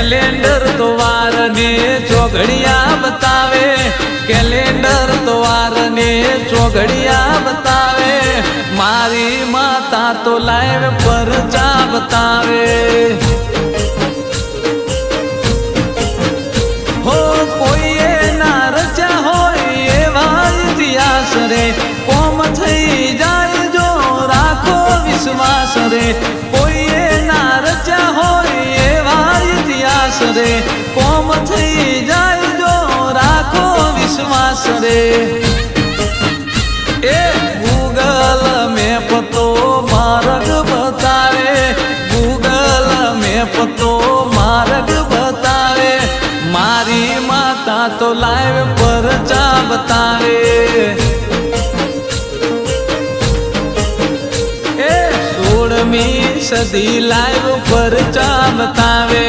Calendar तो वार ने चौघड़िया बतावे, कैलेंडर तो वार ने चौघड़िया बतावे। मारी माता तो लाइव परचा बतावे। हो कोई ना रचा हो एवा इतिहास रे, कोम थई जाए जो राखो विश्वास रे। कोई ना रचा हो एवा इतिहास रे, कोम थई जाए जो राखो विश्वास रे। ए गूगल मैप तो मार्ग बतावे, गूगल मैप तो मार्ग बतावे। मारी माता तो लाइव परचा बतावे। 16મી સદી લાઈવ પરચા बतावे।